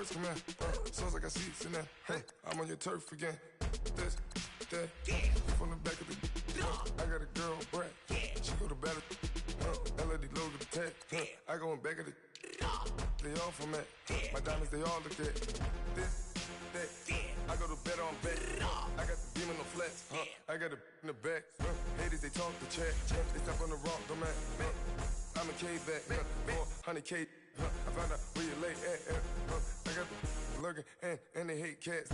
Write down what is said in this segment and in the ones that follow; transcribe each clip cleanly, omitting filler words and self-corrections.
birds come in. Sounds like I seats in there. Hey, I'm on your turf again. This, that, from the back of the. I got a girl, Brad. She go to battle. Melody low to the tech. I go in back of the. They all from it. My diamonds, they all look at. This, that. I go to bed on bed. I got the demon on flats. I got a in the back. Haters, they talk the chat. They step on the rock, don't man. I'm a K-back. 400K. I found out where you lay at. I got the lurking and they hate cats.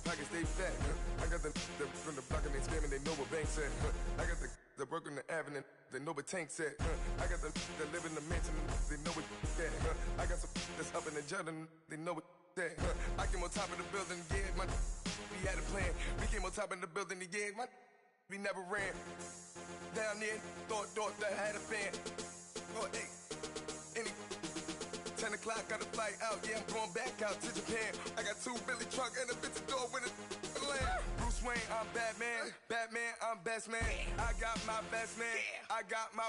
Pockets stay fat. I got the from the block and they scamming, they know what banks at. I got the work on the avenue, they know what tanks at. I got the that live in the mansion, they know what that. I got some that's up in the Jordan, they know what that. I came on top of the building, yeah, my we had a plan. We came on top of the building, yeah, my we never ran. Down there, thought that I had a fan. Oh, hey, any 10 o'clock, got a flight out, yeah, I'm going back out to Japan. I got 2 Billy truck and a bitch door with a land. Bruce Wayne, I'm Batman. Batman, I'm best man. I got my best man. I got my.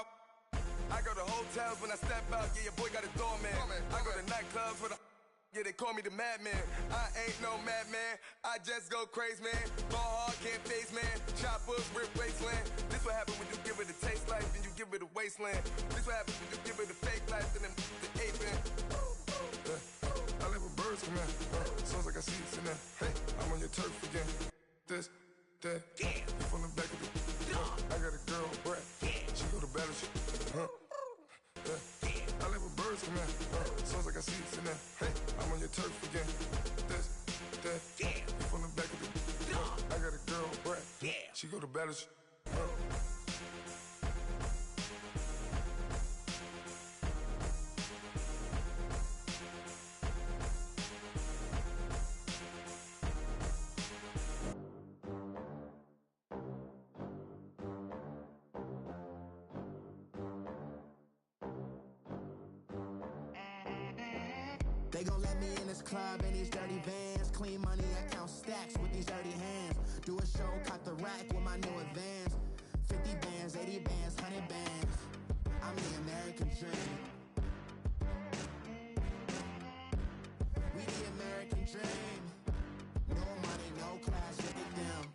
I go to hotels when I step out, yeah, your boy got a doorman. I go to nightclubs with a. Yeah, they call me the madman. I ain't no madman. I just go crazy, man. Ball hard, can't face, man. Choppers, rip wasteland. This what happens when you give it a taste life and you give it a wasteland. This what happens when you give it a fake life and then the ape man. I live with birds come in. Sounds like I seats in there. Hey, I'm on your turf again. This, that, from the back of the. I got a girl, Brad. She go to battle. I live with birds come in. Sounds like I seats in there. Hey, I'm on your turf again. This, that, from the back of the. I got a girl, Brad. She go to battle. They gon' let me in this club in these dirty vans. Clean money, I count stacks with these dirty hands. Do a show, caught the rack with my new advance. 50 bands, 80 bands, 100 bands. I'm the American dream. We the American dream. No money, no class, look at them.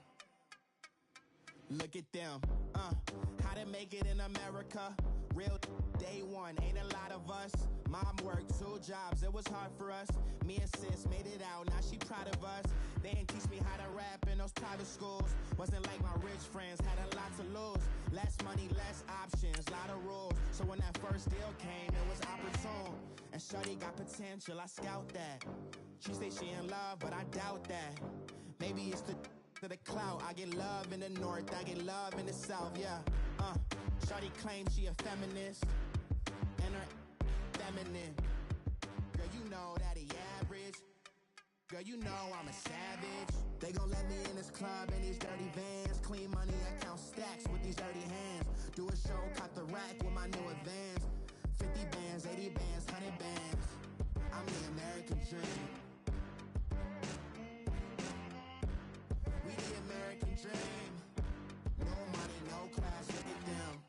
Look at them, how to make it in America. Real day one, ain't a lot of us. Mom worked 2 jobs, it was hard for us. Me and sis made it out, now she proud of us. They didn't teach me how to rap in those private schools. Wasn't like my rich friends, had a lot to lose. Less money, less options, lot of rules. So when that first deal came, it was opportune. And shorty got potential, I scout that. She say she in love, but I doubt that. Maybe it's the clout. I get love in the north, I get love in the south, yeah. Shorty claims she a feminist, and her feminine. Girl, you know that he average. Girl, you know I'm a savage. They gon' let me in this club in these dirty vans. Clean money, I count stacks with these dirty hands. Do a show, caught the rack with my new advance. 50 bands, 80 bands, 100 bands. I'm the American dream. We the American dream. No money, no class, look at them.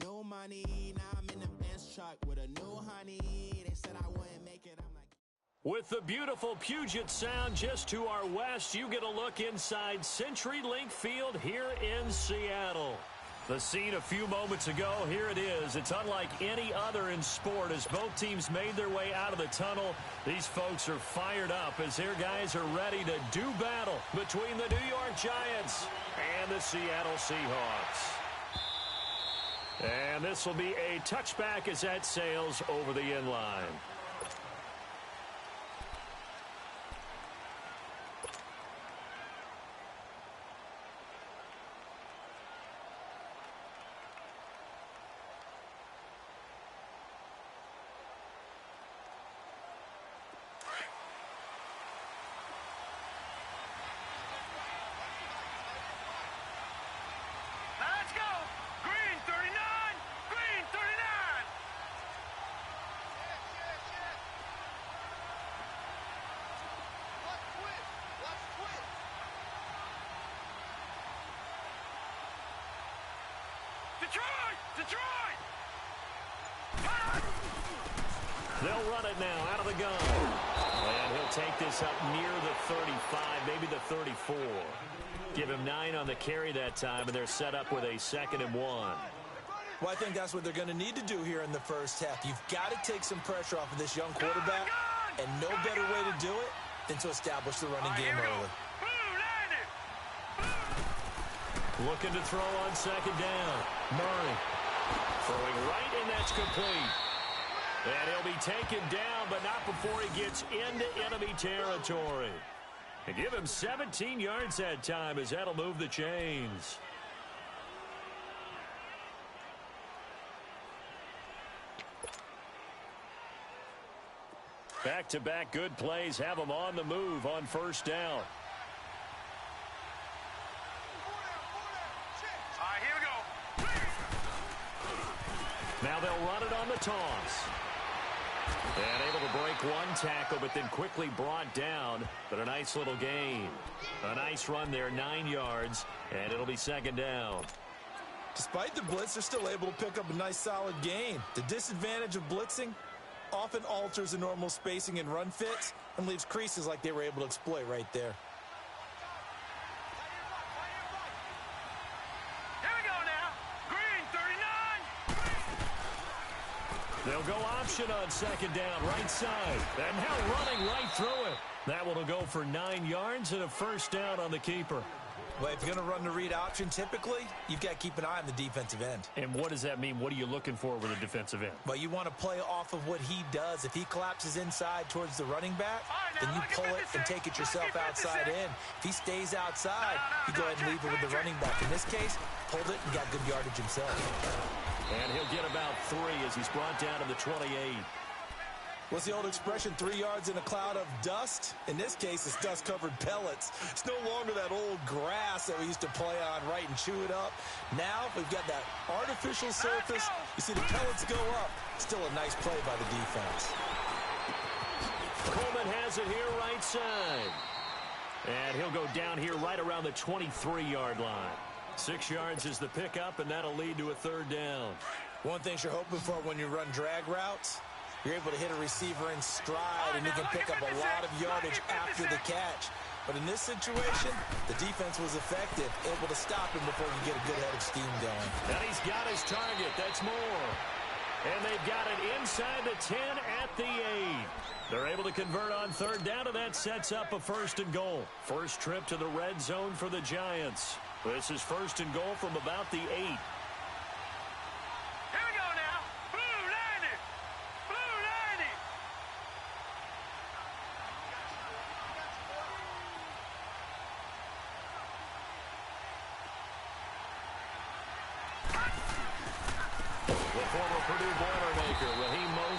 No money, now I'm in the Benz truck with a new honey. They said I wouldn't make it, I'm like. With the beautiful Puget Sound just to our west, you get a look inside CenturyLink Field here in Seattle. The scene a few moments ago, here it is. It's unlike any other in sport as both teams made their way out of the tunnel. These folks are fired up as their guys are ready to do battle between the New York Giants and the Seattle Seahawks. And this will be a touchback as that sails over the end line. They'll run it now out of the gun. And he'll take this up near the 35, maybe the 34. Give him 9 on the carry that time, and they're set up with a 2nd and 1. Well, I think that's what they're going to need to do here in the first half. You've got to take some pressure off of this young quarterback, and no better way to do it than to establish the running game early. Looking to throw on 2nd down. Murray throwing right, and that's complete. And he'll be taken down, but not before he gets into enemy territory. And give him 17 yards that time, as that'll move the chains. Back-to-back good plays have them on the move on 1st down. Now they'll run it on the toss. And able to break one tackle, but then quickly brought down. But a nice little gain. A nice run there, 9 yards, and it'll be 2nd down. Despite the blitz, they're still able to pick up a nice solid gain. The disadvantage of blitzing often alters the normal spacing and run fits and leaves creases like they were able to exploit right there. They'll go option on 2nd down, right side. And now running right through it. That one will go for 9 yards and a 1st down on the keeper. Well, if you're going to run the read option, typically, you've got to keep an eye on the defensive end. And what does that mean? What are you looking for with a defensive end? Well, you want to play off of what he does. If he collapses inside towards the running back, then you pull it and take it yourself outside in. If he stays outside, you go ahead and leave it with the running back. In this case, pulled it and got good yardage himself. And he'll get about 3 as he's brought down to the 28. What's the old expression, 3 yards in a cloud of dust? In this case, it's dust-covered pellets. It's no longer that old grass that we used to play on, right, and chew it up. Now, we've got that artificial surface. You see the pellets go up. Still a nice play by the defense. Coleman has it here right side. And he'll go down here right around the 23-yard line. 6 yards is the pickup, and that'll lead to a 3rd down. One thing you're hoping for when you run drag routes, you're able to hit a receiver in stride, and he can pick up a lot of yardage after the catch. But in this situation, the defense was effective, able to stop him before you get a good head of steam going. And he's got his target. That's more. And they've got it inside the 10 at the 8. They're able to convert on 3rd down, and that sets up a 1st and goal. First trip to the red zone for the Giants. This is 1st and goal from about the 8.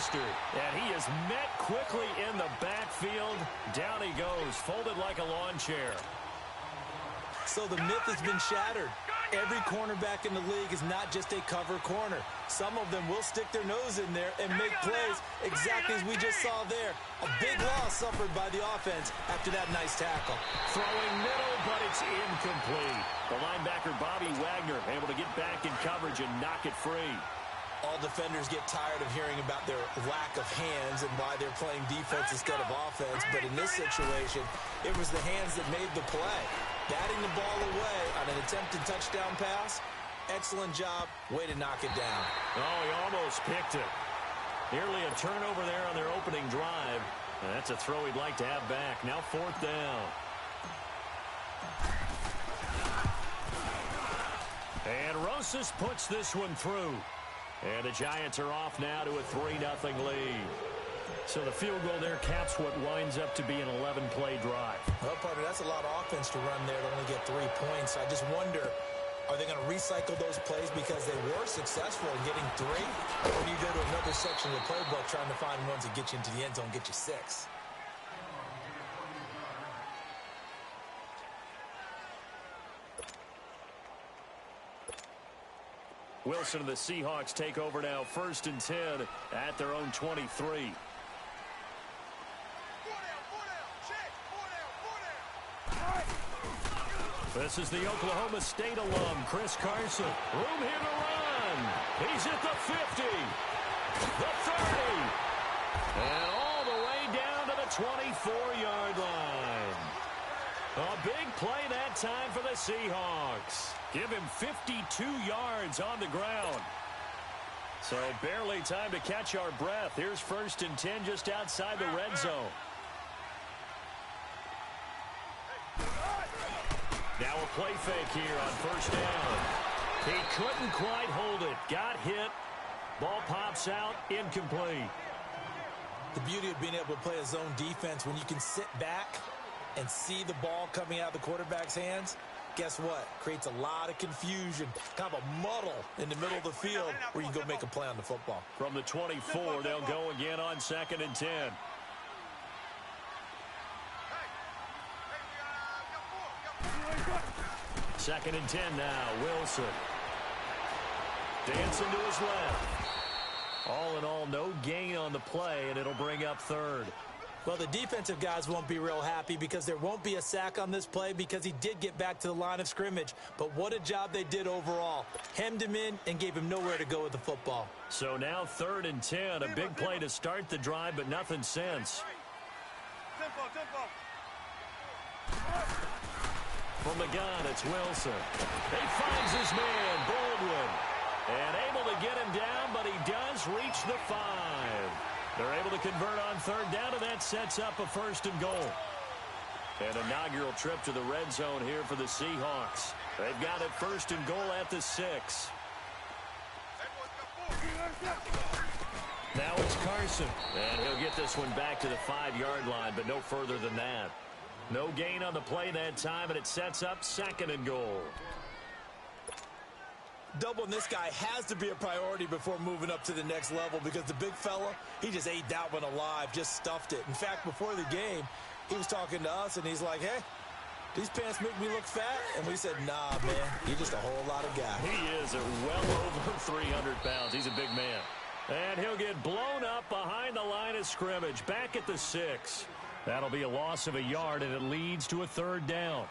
And he is met quickly in the backfield. Down he goes, folded like a lawn chair. So the myth has been shattered. Every cornerback in the league is not just a cover corner. Some of them will stick their nose in there and make plays exactly as we just saw there. A big loss suffered by the offense after that nice tackle. Throwing middle, but it's incomplete. The linebacker, Bobby Wagner, able to get back in coverage and knock it free. All defenders get tired of hearing about their lack of hands and why they're playing defense instead of offense. But in this situation, it was the hands that made the play. Batting the ball away on an attempted touchdown pass. Excellent job. Way to knock it down. Oh, he almost picked it. Nearly a turnover there on their opening drive. And that's a throw he'd like to have back. Now 4th down. And Rosas puts this one through. And the Giants are off now to a 3-0 lead. So the field goal there caps what winds up to be an 11-play drive. Well, partner, that's a lot of offense to run there to only get 3 points. I just wonder, are they going to recycle those plays because they were successful in getting 3? Or do you go to another section of the playbook trying to find ones that get you into the end zone, get you 6? Wilson and the Seahawks take over now, 1st and 10 at their own 23. This is the Oklahoma State alum, Chris Carson. Room here to run. He's at the 50, the 30, And all the way down to the 24-yard line. A big play that time for the Seahawks. Give him 52 yards on the ground. So barely time to catch our breath. Here's 1st and 10 just outside the red zone. Now a play fake here on 1st down. He couldn't quite hold it. Got hit. Ball pops out. Incomplete. The beauty of being able to play a zone defense when you can sit back and see the ball coming out of the quarterback's hands, guess what? Creates a lot of confusion, kind of a muddle in the middle of the field where you can go make a play on the football. From the 24, they'll go again on 2nd and 10. 2nd and 10 now. Wilson. Dancing to his left. All in all, no gain on the play, and it'll bring up 3rd. Well, the defensive guys won't be real happy because there won't be a sack on this play because he did get back to the line of scrimmage. But what a job they did overall. Hemmed him in and gave him nowhere to go with the football. So now 3rd and 10. A big play to start the drive, but nothing since. From the gun, it's Wilson. He finds his man, Baldwin. And able to get him down, but he does reach the 5. They're able to convert on 3rd down, and that sets up a 1st and goal. An inaugural trip to the red zone here for the Seahawks. They've got it 1st and goal at the 6. Now it's Carson. And he'll get this one back to the 5-yard line, but no further than that. No gain on the play that time, and it sets up 2nd and goal. Doubling this guy has to be a priority before moving up to the next level because the big fella, he just ate that one alive, just stuffed it. In fact, before the game, he was talking to us, and he's like, hey, these pants make me look fat? And we said, nah, man, you're just a whole lot of guy. He is at well over 300 pounds. He's a big man. And he'll get blown up behind the line of scrimmage, back at the 6. That'll be a loss of a yard, and it leads to a 3rd down.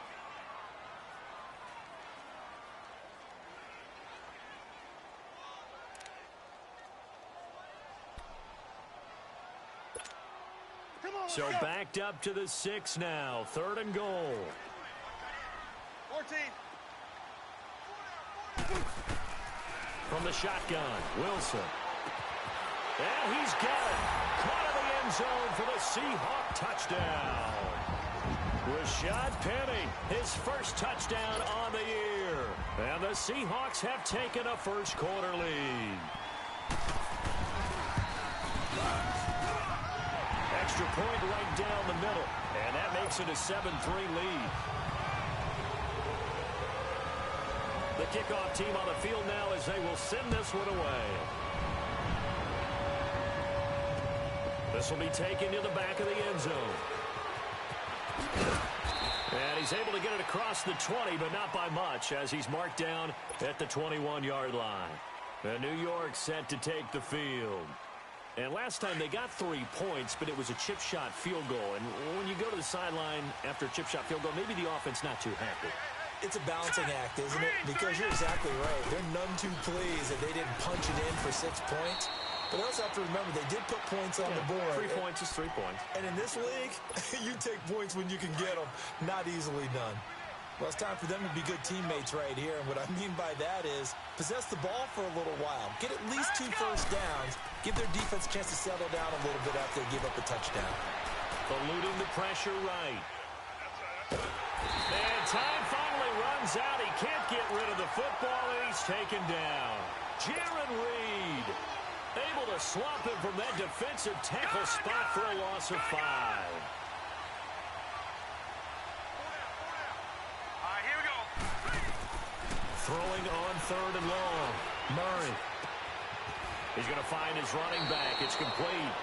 So backed up to the 6 now. 3rd and goal. 14. From the shotgun, Wilson. And he's got it. Caught in the end zone for the Seahawk touchdown. Rashad Penny, his first touchdown on the year. And the Seahawks have taken a first-quarter lead. Extra point right down the middle. And that makes it a 7-3 lead. The kickoff team on the field now as they will send this one away. This will be taken to the back of the end zone. And he's able to get it across the 20, but not by much, as he's marked down at the 21-yard line. And New York set to take the field. And last time they got 3 points, but it was a chip shot field goal. And when you go to the sideline after a chip shot field goal, maybe the offense not too happy. It's a balancing act, isn't it? Because you're exactly right. They're none too pleased that they didn't punch it in for 6 points. But also have to remember, they did put points on the board. 3 points is 3 points. And in this league, you take points when you can get them. Not easily done. Well, it's time for them to be good teammates right here. And what I mean by that is possess the ball for a little while. Get at least 2 first downs. Give their defense a chance to settle down a little bit after they give up a touchdown. Eluding the pressure right. And time finally runs out. He can't get rid of the football, and he's taken down. Jaron Reed able to swamp him from that defensive tackle spot for a loss of 5. Throwing on 3rd and long. Murray. He's going to find his running back. It's complete.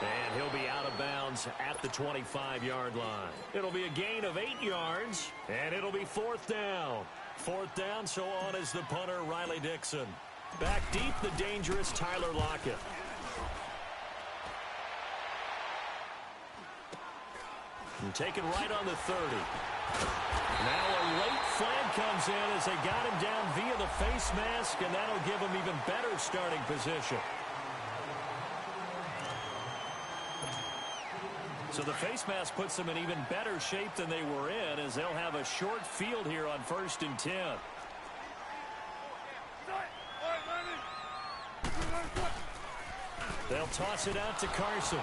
And he'll be out of bounds at the 25-yard line. It'll be a gain of 8 yards, and it'll be 4th down. 4th down, so on is the punter, Riley Dixon. Back deep, the dangerous Tyler Lockett. And taken right on the 30. Now a late flag comes in as they got him down via the face mask, and that'll give him even better starting position. So the face mask puts them in even better shape than they were in, as they'll have a short field here on 1st and 10. They'll toss it out to Carson.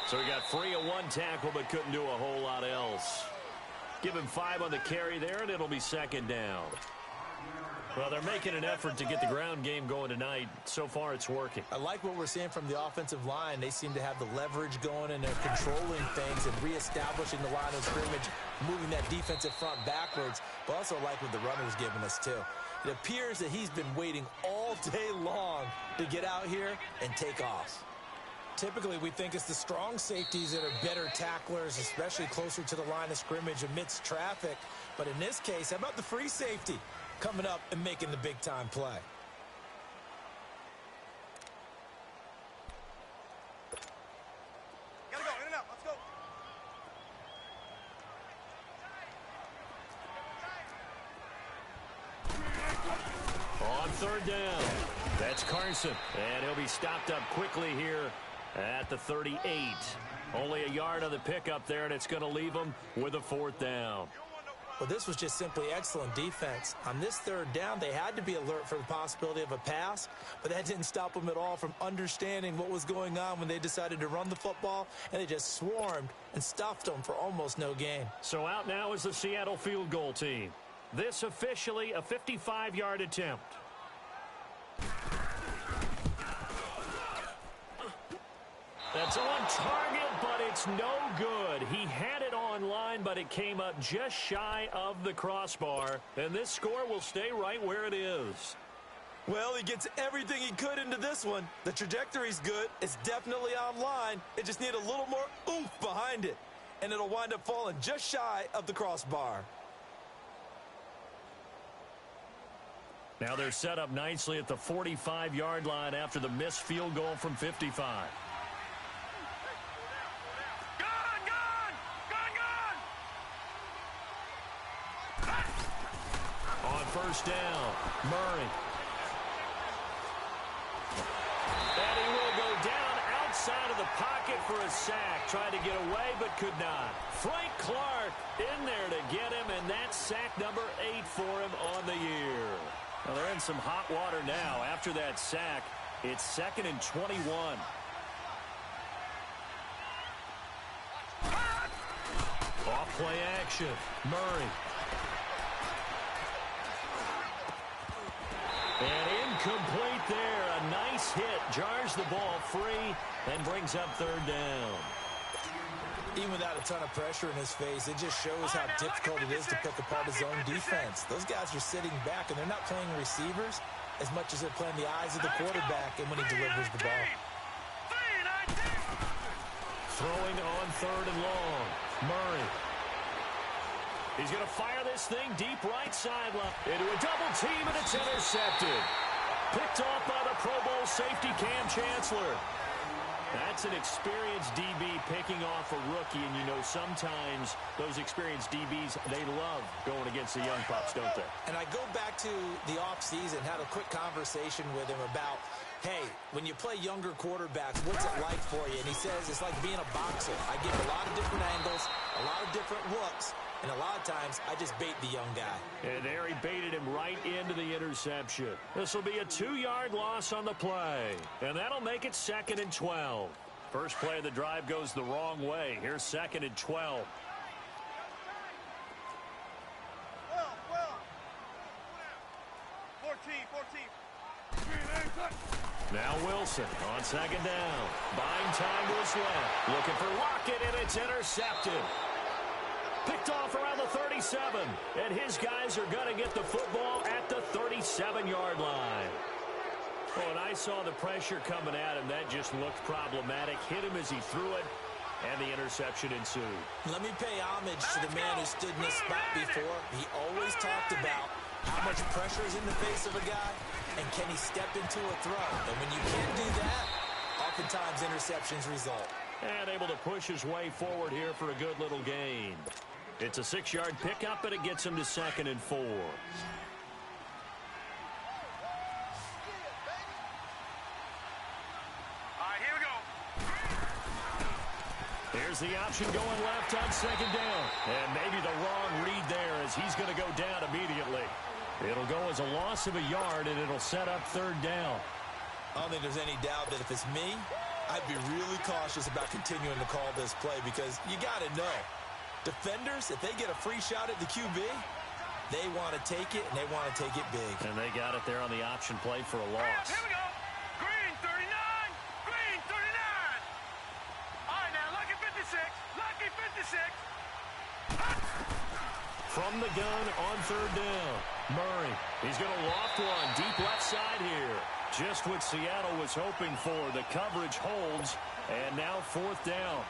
So he got free of one tackle but couldn't do a whole lot else. Give him 5 on the carry there, and it'll be 2nd down. Well, they're making an effort to get the ground game going tonight. So far, it's working. I like what we're seeing from the offensive line. They seem to have the leverage going, and they're controlling things and reestablishing the line of scrimmage, moving that defensive front backwards. But also like what the runner's giving us, too. It appears that he's been waiting all day long to get out here and take off. Typically, we think it's the strong safeties that are better tacklers, especially closer to the line of scrimmage amidst traffic. But in this case, how about the free safety coming up and making the big-time play? Gotta go, in and out, let's go. On 3rd down, that's Carson. And he'll be stopped up quickly here at the 38. Only a yard on the pickup there, and it's going to leave him with a 4th down. Well, this was just simply excellent defense. On this 3rd down, they had to be alert for the possibility of a pass, but that didn't stop them at all from understanding what was going on when they decided to run the football, and they just swarmed and stuffed them for almost no gain. So out now is the Seattle field goal team. This officially a 55-yard attempt. That's on target, but it's no good. He had it on line, but it came up just shy of the crossbar. And this score will stay right where it is. Well, he gets everything he could into this one. The trajectory's good. It's definitely on line. It just needs a little more oomph behind it. And it'll wind up falling just shy of the crossbar. Now they're set up nicely at the 45-yard line after the missed field goal from 55. On 1st down, Murray. And he will go down outside of the pocket for a sack. Tried to get away, but could not. Frank Clark in there to get him, and that's sack number 8 for him on the year. Well, they're in some hot water now. After that sack, it's 2nd and 21. Off play action, Murray. And incomplete there. A nice hit. Jars the ball free and brings up 3rd down. Even without a ton of pressure in his face, it just shows how difficult it is to pick apart his own defense. Those guys are sitting back, and they're not playing receivers as much as they're playing the eyes of the quarterback and when he delivers the ball. Throwing on 3rd and long. Murray. He's going to fire this thing deep right sideline into a double team, and it's intercepted. Picked off by the Pro Bowl safety Cam Chancellor. That's an experienced DB picking off a rookie, and you know sometimes those experienced DBs, they love going against the young pups, don't they? And I go back to the offseason, had a quick conversation with him about, hey, when you play younger quarterbacks, what's it like for you? And he says it's like being a boxer. I get a lot of different angles, a lot of different looks, and a lot of times I just bait the young guy. And there he baited him right into the interception. This will be a 2-yard loss on the play. And that'll make it 2nd and 12. First play of the drive goes the wrong way. Here's 2nd and 12. Well. 14. Now Wilson on 2nd down. Buying time to his left. Looking for Lockett, and it's intercepted. Picked off around the 37, and his guys are going to get the football at the 37-yard line. Oh, and I saw the pressure coming at him. That just looked problematic. Hit him as he threw it, and the interception ensued. Let me pay homage to the man who stood in this spot before. He always talked about how much pressure is in the face of a guy, and can he step into a throw. And when you can't do that, oftentimes interceptions result. And able to push his way forward here for a good little gain. It's a 6-yard pickup, and it gets him to 2nd and 4. All right, here we go. Here's the option going left on second down. And maybe the wrong read there as he's going to go down immediately. It'll go as a loss of a yard, and it'll set up third down. I don't think there's any doubt that if it's me, I'd be really cautious about continuing to call this play because you got to know, defenders, if they get a free shot at the QB, they want to take it, and they want to take it big. And they got it there on the option play for a loss. Here we go. Green 39. Green 39. All right, now, lucky 56. Lucky 56. From the gun on third down, Murray. He's going to loft one deep left side here. Just what Seattle was hoping for. The coverage holds, and now fourth down.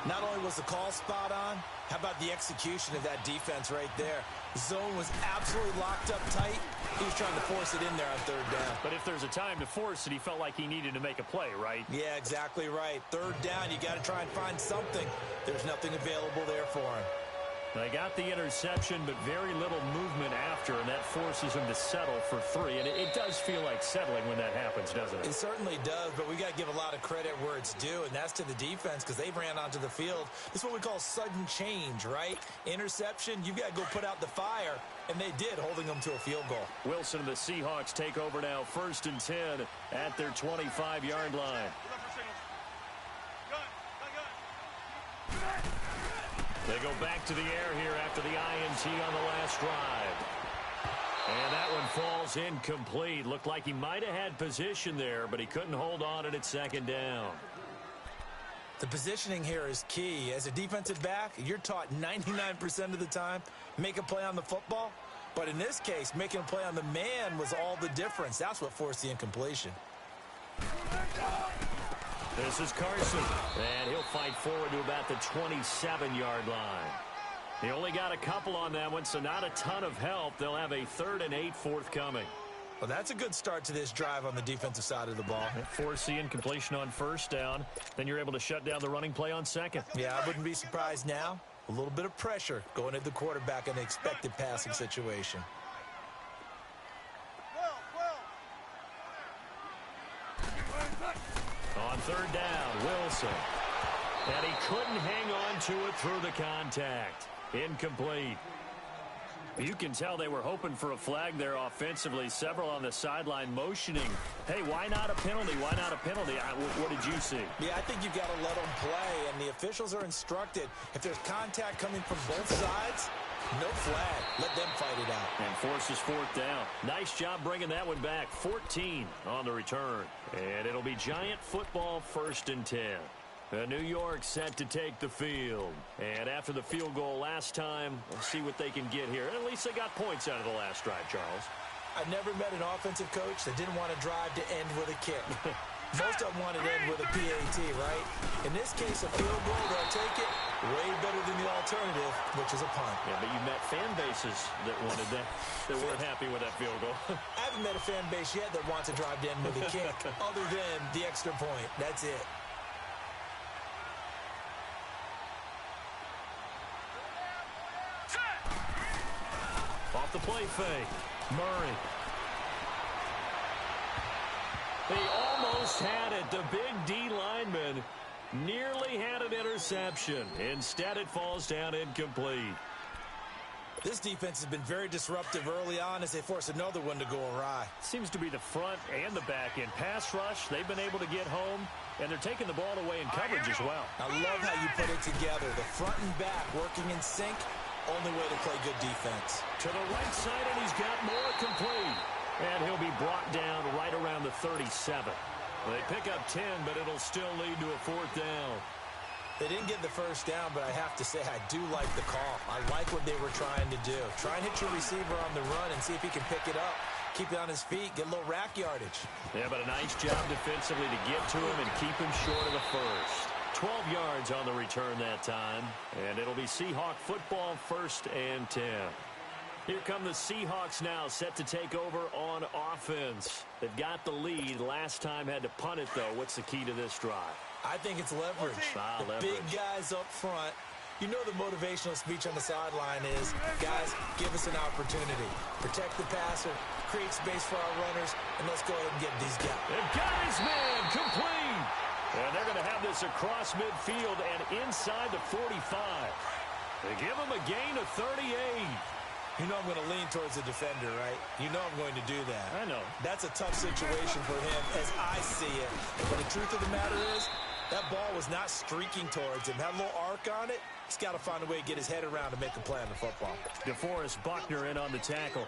Not only was the call spot on, how about the execution of that defense right there? The zone was absolutely locked up tight. He was trying to force it in there on third down. But if there's a time to force it, he felt like he needed to make a play, right? Yeah, exactly right. Third down, you got to try and find something. There's nothing available there for him. They got the interception, but very little movement after, and that forces him to settle for 3. And it does feel like settling when that happens, doesn't it? It certainly does, but we got to give a lot of credit where it's due, and that's to the defense because they ran onto the field. This is what we call sudden change, right? Interception, you've got to go put out the fire, and they did, holding them to a field goal. Wilson and the Seahawks take over now, 1st and 10 at their 25-yard line. They go back to the air here after the INT on the last drive. And that one falls incomplete. Looked like he might have had position there, but he couldn't hold on it at second down. The positioning here is key. As a defensive back, you're taught 99% of the time, make a play on the football. But in this case, making a play on the man was all the difference. That's what forced the incompletion. This is Carson, and he'll fight forward to about the 27-yard line. He only got a couple on that one, so not a ton of help. They'll have a 3rd and 8 forthcoming. Well, that's a good start to this drive on the defensive side of the ball. Force the incompletion on first down. Then you're able to shut down the running play on second. Yeah, I wouldn't be surprised now. A little bit of pressure going at the quarterback in the expected passing situation. On third down, Wilson. And he couldn't hang on to it through the contact. Incomplete. You can tell they were hoping for a flag there offensively. Several on the sideline motioning. Hey, why not a penalty? Why not a penalty? What did you see? Yeah, I think you've got to let them play, and the officials are instructed. If there's contact coming from both sides, no flag. Let them fight it out. And forces fourth down. Nice job bringing that one back. 14 on the return. And it'll be Giant football 1st and 10. New York set to take the field. And after the field goal last time, we'll see what they can get here. At least they got points out of the last drive, Charles. I've never met an offensive coach that didn't want to drive to end with a kick. Most of them want to end with a PAT, right? In this case, a field goal, they'll take it way better than the alternative, which is a punt. Yeah, but you met fan bases that wanted that, that weren't happy with that field goal. I haven't met a fan base yet that wants to drive to end with a kick, other than the extra point. That's it. Off the play fake, Murray. He almost had it. The big D lineman nearly had an interception. Instead, it falls down incomplete. This defense has been very disruptive early on as they force another one to go awry. Seems to be the front and the back end. Pass rush, they've been able to get home, and they're taking the ball away in coverage as well. I love how you put it together. The front and back working in sync. Only way to play good defense. To the right side, and he's got more complete. And he'll be brought down right around the 37. They pick up 10, but it'll still lead to a fourth down. They didn't get the first down, but I have to say I do like the call. I like what they were trying to do. Try and hit your receiver on the run and see if he can pick it up. Keep it on his feet, get a little rack yardage. Yeah, but a nice job defensively to get to him and keep him short of the first. 12 yards on the return that time, and it'll be Seahawk football 1st and 10. Here come the Seahawks now, set to take over on offense. They've got the lead. Last time had to punt it, though. What's the key to this drive? I think it's leverage. The big guys up front. You know the motivational speech on the sideline is, guys, give us an opportunity. Protect the passer, create space for our runners, and let's go ahead and get these guys. They've got his man complete. And they're going to have this across midfield and inside the 45. They give him a gain of 38. You know I'm going to lean towards the defender, right? You know I'm going to do that. I know. That's a tough situation for him as I see it. But the truth of the matter is, that ball was not streaking towards him. Had a little arc on it. He's got to find a way to get his head around to make a play on the football. DeForest Buckner in on the tackle.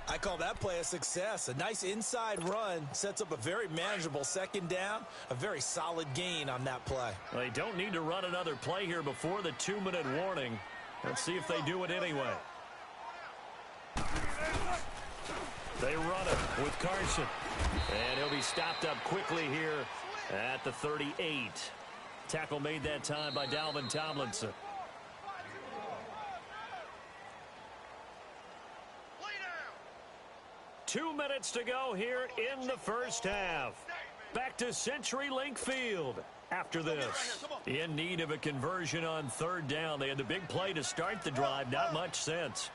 I call that play a success. A nice inside run sets up a very manageable second down. A very solid gain on that play. Well, they don't need to run another play here before the 2-minute warning. Let's see if they do it anyway. They run it with Carson. And he'll be stopped up quickly here at the 38. Tackle made that time by Dalvin Tomlinson. Two minutes to go here in the first half. Back to CenturyLink Field after this. In need of a conversion on third down. They had the big play to start the drive. Not much sense.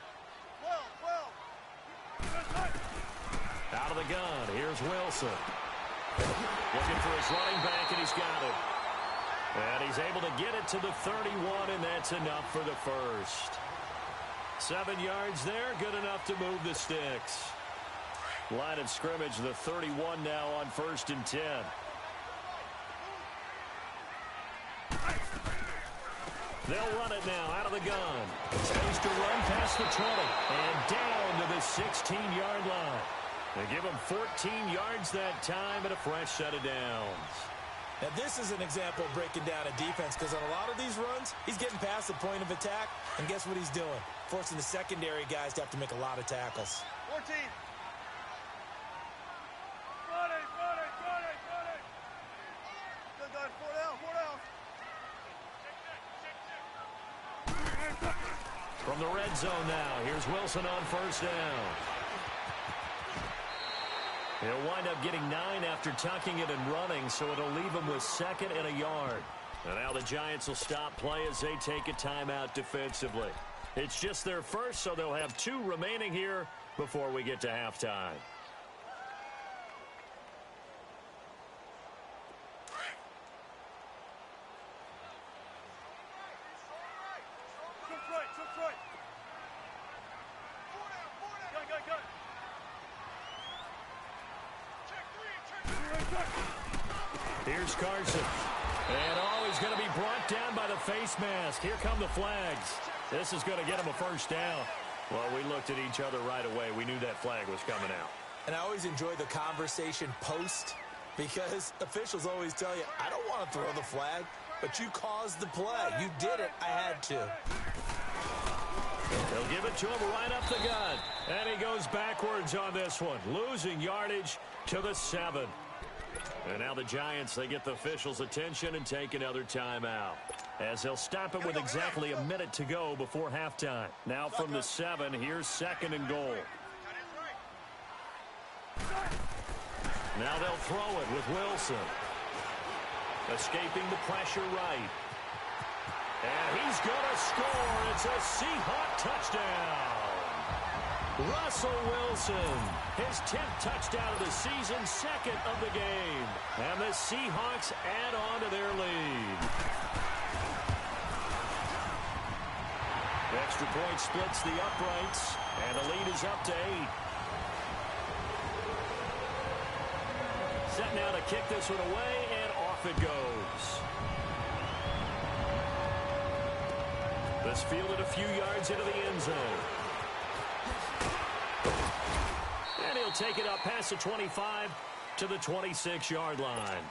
Out of the gun. Here's Wilson. Looking for his running back, and he's got it. And he's able to get it to the 31, and that's enough for the first. 7 yards there, good enough to move the sticks. Line of scrimmage, the 31 now on 1st and 10. They'll run it now out of the gun. Space to run past the 20 and down to the 16-yard line. They give him 14 yards that time and a fresh set of downs. Now, this is an example of breaking down a defense because on a lot of these runs, he's getting past the point of attack, and guess what he's doing? Forcing the secondary guys to have to make a lot of tackles. 14. Good, 4 down. From the red zone now, here's Wilson on first down. He'll wind up getting 9 after tucking it and running, so it'll leave him with 2nd and a yard. And now the Giants will stop play as they take a timeout defensively. It's just their first, so they'll have 2 remaining here before we get to halftime. Here's Carson. And he's going to be brought down by the face mask. Here come the flags. This is going to get him a first down. Well, we looked at each other right away. We knew that flag was coming out. And I always enjoy the conversation post because officials always tell you, I don't want to throw the flag, but you caused the play. You did it. I had to. They'll give it to him right up the gut. And he goes backwards on this one, losing yardage to the 7. And now the Giants, they get the officials' attention and take another timeout. As they'll stop it with exactly a minute to go before halftime. Now from the 7, here's 2nd and goal. Now they'll throw it with Wilson. Escaping the pressure right. And he's going to score. It's a Seahawk touchdown. Russell Wilson, his 10th touchdown of the season, 2nd of the game. And the Seahawks add on to their lead. The extra point splits the uprights, and the lead is up to 8. Set now to kick this one away, and off it goes. This fielded a few yards into the end zone. And he'll take it up past the 25 to the 26-yard line.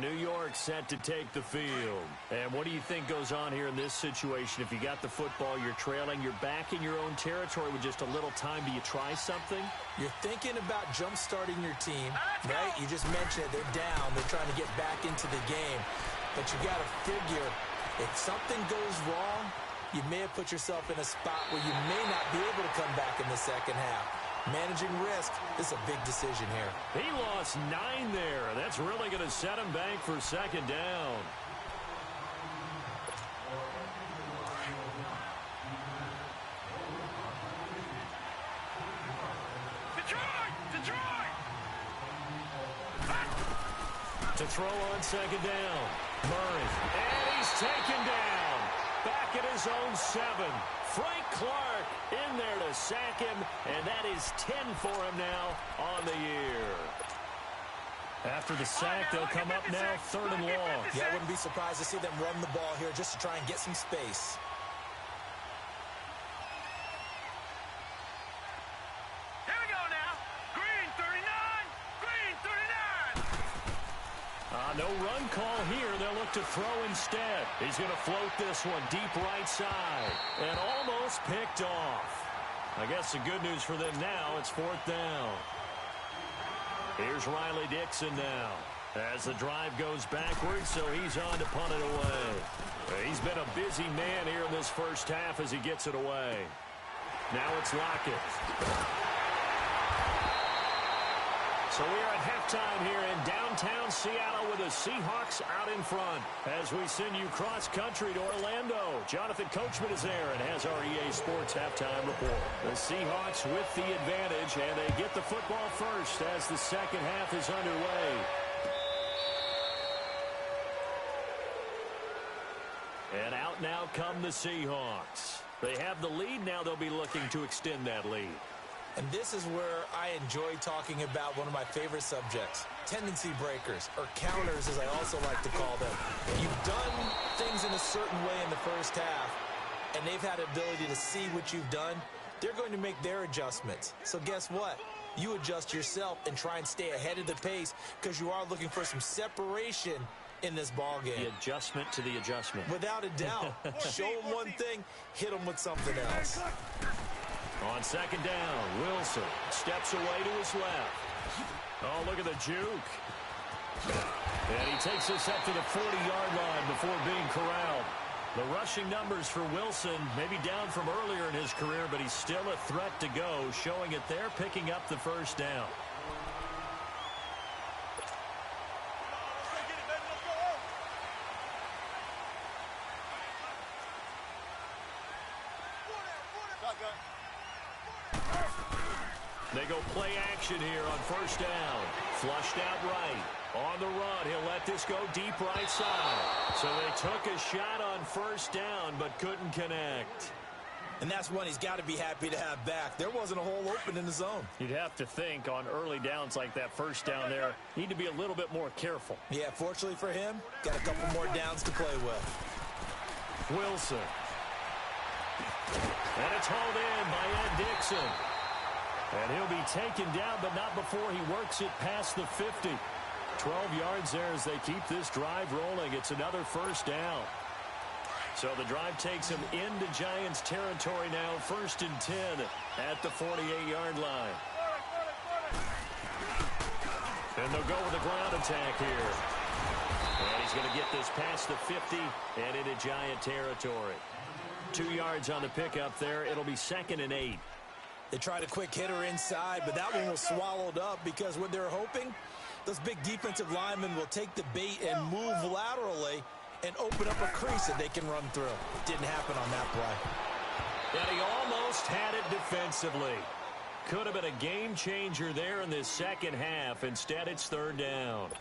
New York set to take the field. And what do you think goes on here in this situation? If you got the football, you're trailing, you're back in your own territory with just a little time. Do you try something? You're thinking about jump-starting your team, right? You just mentioned it. They're down. They're trying to get back into the game. But you got to figure if something goes wrong, you may have put yourself in a spot where you may not be able to come back in the second half. Managing risk, this is a big decision here. He lost 9 there. That's really going to set him back for 2nd down. To throw on second down. Murray. And he's taken down. Back at his own 7. Frank Clark in there to sack him. And that is 10 for him now on the year. After the sack, they'll come up now 3rd and long. Yeah, I wouldn't be surprised to see them run the ball here just to try and get some space. Here we go now. Green 39. Green 39. No run call here. They'll look to throw instead. He's going to float this one deep right side. And almost picked off. I guess the good news for them now, it's 4th down. Here's Riley Dixon now as the drive goes backwards, so he's on to punt it away. He's been a busy man here in this first half as he gets it away. Now it's Lockett. So we are at halftime here in downtown Seattle with the Seahawks out in front. As we send you cross-country to Orlando, Jonathan Coachman is there and has our EA Sports halftime report. The Seahawks with the advantage, and they get the football first as the second half is underway. And out now come the Seahawks. They have the lead. Now they'll be looking to extend that lead. And this is where I enjoy talking about one of my favorite subjects, tendency breakers, or counters as I also like to call them. You've done things in a certain way in the first half, and they've had ability to see what you've done. They're going to make their adjustments. So guess what? You adjust yourself and try and stay ahead of the pace because you are looking for some separation in this ball game. The adjustment to the adjustment. Without a doubt. Show them one thing, hit them with something else. On second down, Wilson steps away to his left. Oh, look at the juke. And he takes this up to the 40-yard line before being corralled. The rushing numbers for Wilson may be down from earlier in his career, but he's still a threat to go, showing it there, picking up the first down. They go play action here on first down. Flushed out right. On the run, he'll let this go deep right side. So they took a shot on first down, but couldn't connect. And that's one he's got to be happy to have back. There wasn't a hole open in the zone. You'd have to think on early downs like that first down there, need to be a little bit more careful. Yeah, fortunately for him, got a couple more downs to play with. Wilson. And it's hauled in by Ed Dixon. And he'll be taken down, but not before he works it past the 50. 12 yards there as they keep this drive rolling. It's another first down. So the drive takes him into Giants territory now. 1st and 10 at the 48-yard line. And they'll go with a ground attack here. And he's going to get this past the 50 and into Giant territory. 2 yards on the pickup there. It'll be 2nd and 8. They tried a quick hitter inside, but that one was swallowed up because what they're hoping, those big defensive linemen will take the bait and move laterally and open up a crease that they can run through. Didn't happen on that play. And he almost had it defensively. Could have been a game changer there in this second half. Instead, it's 3rd down.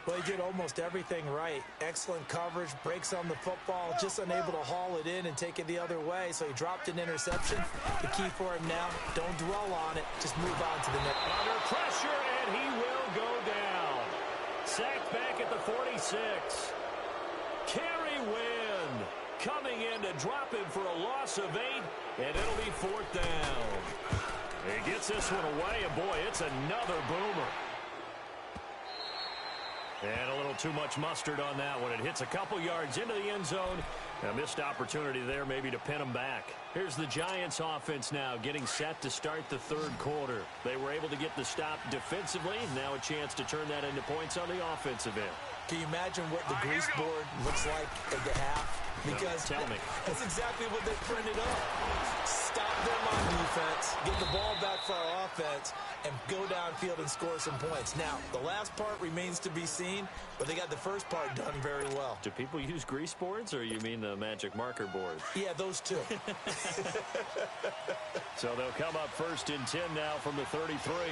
Well, he did almost everything right. Excellent coverage, breaks on the football, just unable to haul it in and take it the other way. So he dropped an interception. The key for him now, don't dwell on it. Just move on to the next. Under pressure, and he will go down. Sacked back at the 46. Kerry Wynn coming in to drop him for a loss of 8, and it'll be 4th down. He gets this one away, and boy, it's another boomer. And a little too much mustard on that one. It hits a couple yards into the end zone. A missed opportunity there maybe to pin them back. Here's the Giants offense now getting set to start the 3rd quarter. They were able to get the stop defensively. Now a chance to turn that into points on the offensive end. Can you imagine what the grease board looks like at the half? Because tell me. That's exactly what they printed up. Stop them on defense, get the ball back for our offense, and go downfield and score some points. Now, the last part remains to be seen, but they got the first part done very well. Do people use grease boards, or you mean the magic marker board? Yeah, those two. So they'll come up 1st and 10 now from the 33. All right,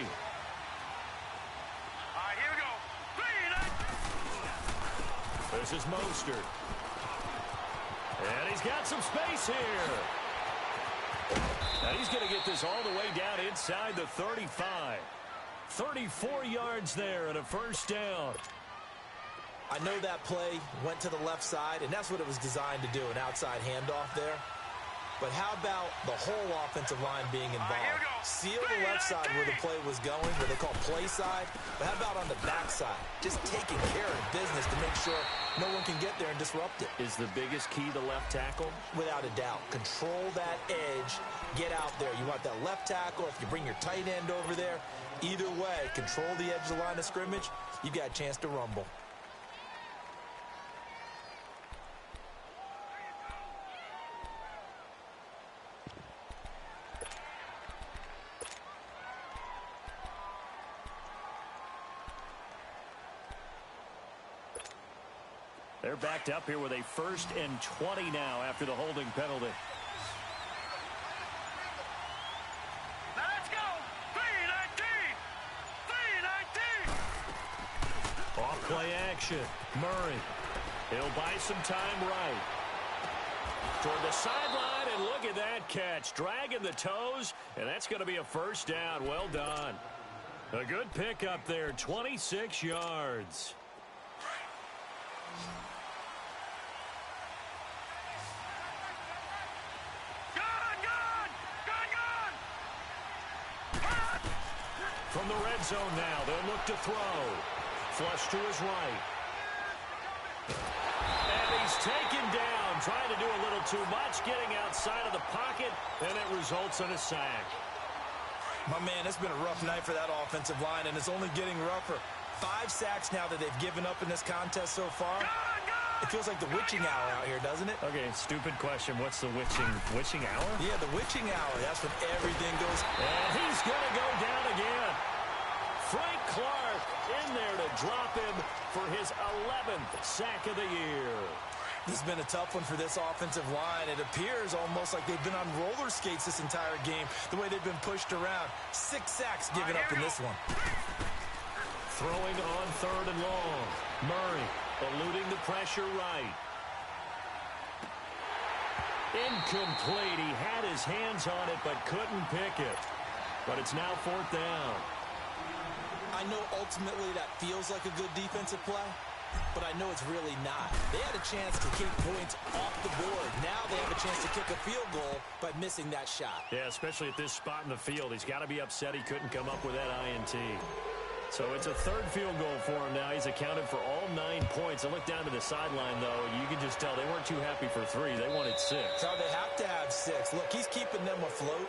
here we go. 3 and out. This is Mostert. And he's got some space here. Now he's going to get this all the way down inside the 35. 34 yards there and a first down. I know that play went to the left side, and that's what it was designed to do, an outside handoff there. But how about the whole offensive line being involved? Seal the left side where the play was going, where they call play side. But how about on the back side? Just taking care of business to make sure no one can get there and disrupt it. Is the biggest key the left tackle? Without a doubt. Control that edge. Get out there. You want that left tackle. If you bring your tight end over there, either way, control the edge of the line of scrimmage, you got a chance to rumble. They're backed up here with a 1st and 20 now after the holding penalty. Let's go! 3-19! Off play action. Murray. He'll buy some time right. Toward the sideline, and look at that catch. Dragging the toes, and that's going to be a first down. Well done. A good pickup there, 26 yards. From the red zone now, they'll look to throw. Flush to his right. And he's taken down, trying to do a little too much, getting outside of the pocket, and it results in a sack. My man, it's been a rough night for that offensive line, and it's only getting rougher. 5 sacks now that they've given up in this contest so far. It feels like the witching hour out here, doesn't it? Okay, stupid question. What's the witching hour? Yeah, the witching hour. That's when everything goes. And he's going to go down again. Frank Clark in there to drop him for his 11th sack of the year. This has been a tough one for this offensive line. It appears almost like they've been on roller skates this entire game, the way they've been pushed around. 6 sacks given up in this one. Throwing on 3rd and long. Murray eluding the pressure right. Incomplete. He had his hands on it but couldn't pick it. But it's now 4th down. I know ultimately that feels like a good defensive play, but I know it's really not. They had a chance to keep points off the board. Now they have a chance to kick a field goal by missing that shot. Yeah, especially at this spot in the field. He's got to be upset he couldn't come up with that INT. So it's a 3rd field goal for him now. He's accounted for all 9 points. I look down to the sideline, though. You can just tell they weren't too happy for 3. They wanted 6. So they have to have 6. Look, he's keeping them afloat,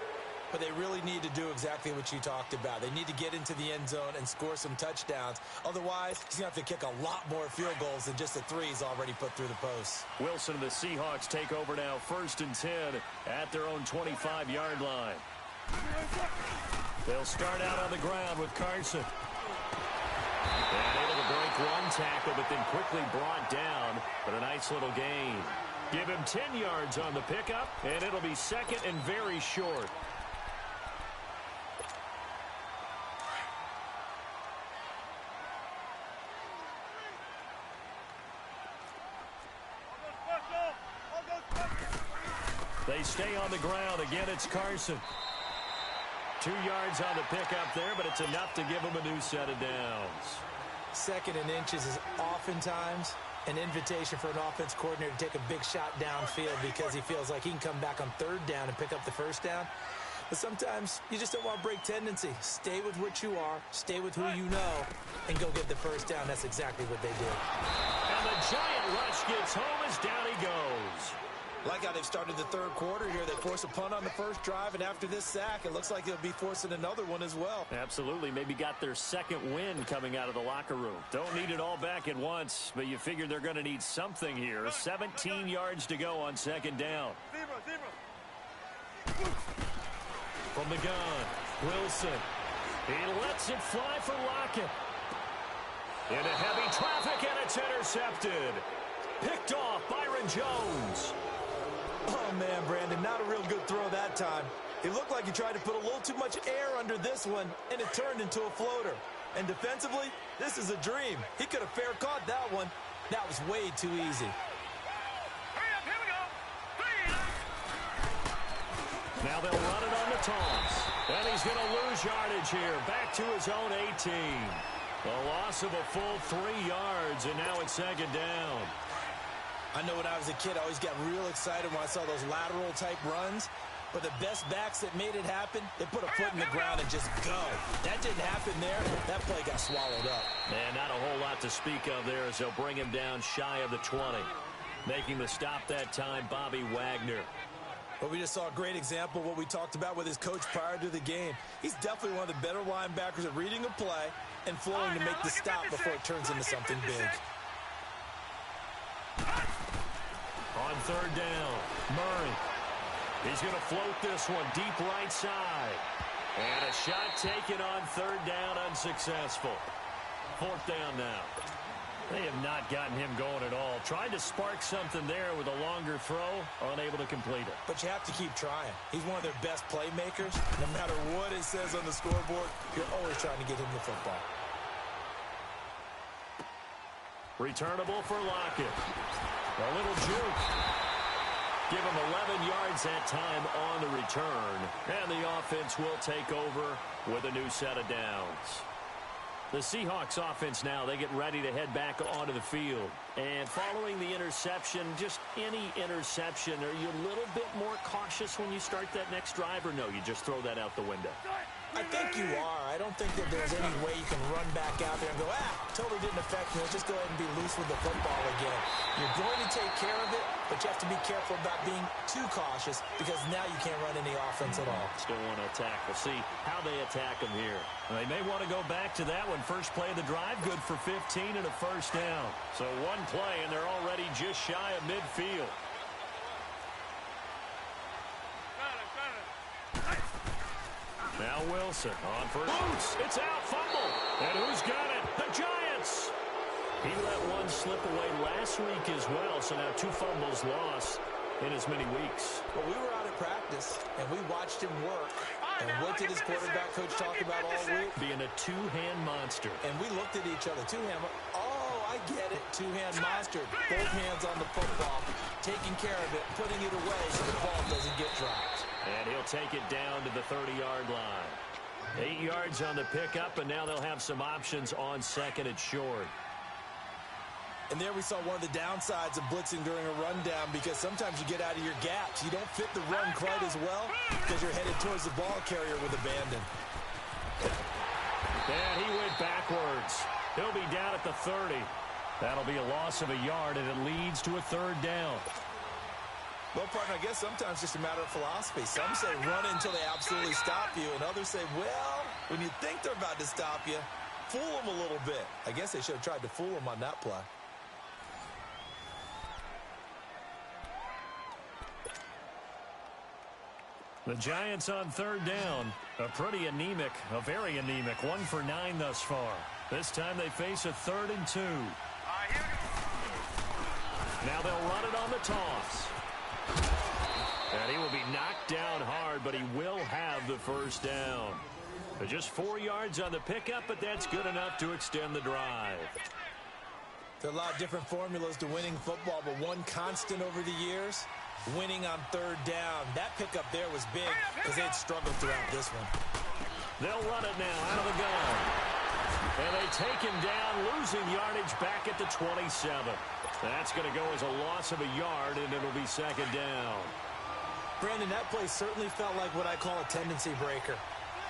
but they really need to do exactly what you talked about. They need to get into the end zone and score some touchdowns. Otherwise, he's going to have to kick a lot more field goals than just the 3s already put through the posts. Wilson and the Seahawks take over now, 1st and 10 at their own 25-yard line. They'll start out on the ground with Carson. And able to break one tackle, but then quickly brought down. But a nice little gain. Give him 10 yards on the pickup, and it'll be 2nd and very short. They stay on the ground. Again, it's Carson. 2 yards on the pickup there, but it's enough to give him a new set of downs. 2nd and inches is oftentimes an invitation for an offense coordinator to take a big shot downfield because he feels like he can come back on 3rd down and pick up the 1st down. But sometimes you just don't want to break tendency. Stay with what you are, stay with who you know, and go get the 1st down. That's exactly what they did. And the giant rush gets home as down he goes. Like how they've started the 3rd quarter here. They force a punt on the 1st drive, and after this sack, it looks like they'll be forcing another one as well. Absolutely. Maybe got their 2nd win coming out of the locker room. Don't need it all back at once, but you figure they're going to need something here. 17 yards to go on 2nd down. From the gun, Wilson. He lets it fly for Lockett. Into heavy traffic, and it's intercepted. Picked off Byron Jones. Oh, man, Brandon, not a real good throw that time. It looked like he tried to put a little too much air under this one, and it turned into a floater. And defensively, this is a dream. He could have fair caught that one. That was way too easy. Hurry up, here we go. 3. Now they'll run it on the toss. And he's going to lose yardage here. Back to his own 18. A loss of a full 3 yards, and now it's second down. I know when I was a kid, I always got real excited when I saw those lateral-type runs. But the best backs that made it happen, they put a foot in the ground and just go. That didn't happen there. That play got swallowed up. And not a whole lot to speak of there as they'll bring him down shy of the 20. Making the stop that time, Bobby Wagner. But we just saw a great example of what we talked about with his coach prior to the game. He's definitely one of the better linebackers at reading a play and flowing to make the stop before it turns into something big. On third down, Murray. He's going to float this one deep right side. And a shot taken on third down, unsuccessful. Fourth down now. They have not gotten him going at all. Tried to spark something there with a longer throw, unable to complete it. But you have to keep trying. He's one of their best playmakers. No matter what it says on the scoreboard, you're always trying to get him the football. Returnable for Lockett. A little juke. Give him 11 yards that time on the return. And the offense will take over with a new set of downs. The Seahawks offense now, they get ready to head back onto the field. And following the interception, just any interception, are you a little bit more cautious when you start that next drive, or no, you just throw that out the window? I think you are. I don't think that there's any way you can run back out there and go, totally didn't affect me. Let's just go ahead and be loose with the football again. You're going to take care of it, but you have to be careful about being too cautious because now you can't run any offense at all. Still want to attack. We'll see how they attack them here. They may want to go back to that one. First play of the drive, good for 15 and a first down. So one play, and they're already just shy of midfield. Now Wilson on for Boots. It's out, fumble. And who's got it? The Giants. He let one slip away last week as well, so now 2 fumbles lost in as many weeks. Well, we were out at practice, and we watched him work. And what did his quarterback coach talk about all week? Being a two-hand monster. And we looked at each other. Two-hand. Oh, I get it. Two-hand monster. Both hands on the football, taking care of it, putting it away so the ball doesn't get dropped. And he'll take it down to the 30-yard line. 8 yards on the pickup, and now they'll have some options on second and short. And there we saw one of the downsides of blitzing during a rundown because sometimes you get out of your gaps. You don't fit the run quite as well because you're headed towards the ball carrier with abandon. And he went backwards. He'll be down at the 30. That'll be a loss of a yard, and it leads to a third down. Well, partner, I guess sometimes it's just a matter of philosophy. Some say run until they absolutely stop you, and others say, well, when you think they're about to stop you, fool them a little bit. I guess they should have tried to fool them on that play. The Giants on third down. A pretty anemic, a very anemic 1 for 9 thus far. This time they face a 3rd and 2. Now they'll run it on the toss. And he will be knocked down hard, but he will have the first down. Just 4 yards on the pickup, but that's good enough to extend the drive. There are a lot of different formulas to winning football, but one constant over the years, winning on third down. That pickup there was big because they had struggled throughout this one. They'll run it now out of the gun. And they take him down, losing yardage back at the 27. That's going to go as a loss of a yard, and it'll be second down. Brandon, that play certainly felt like what I call a tendency breaker.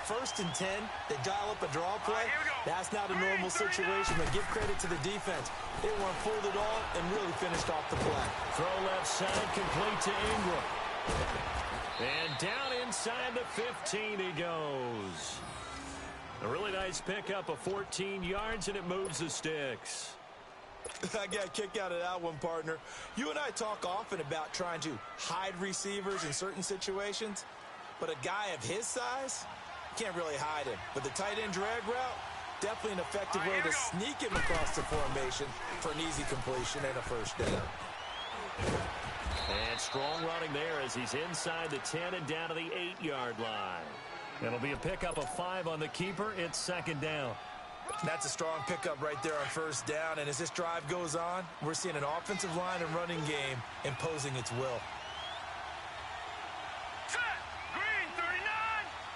1st and 10, they dial up a draw play. That's not a normal situation, but give credit to the defense. They weren't fooled at all and really finished off the play. Throw left side, complete to Ingram. And down inside the 15 he goes. A really nice pickup of 14 yards, and it moves the sticks. I got a kick out of that one, partner. You and I talk often about trying to hide receivers in certain situations, but a guy of his size can't really hide him. But the tight end drag route, definitely an effective way to sneak him across the formation for an easy completion and a first down. And strong running there as he's inside the 10 and down to the 8-yard line. It'll be a pickup of 5 on the keeper. It's second down. That's a strong pickup right there on first down. And as this drive goes on, we're seeing an offensive line and running game imposing its will. Set. Green 39.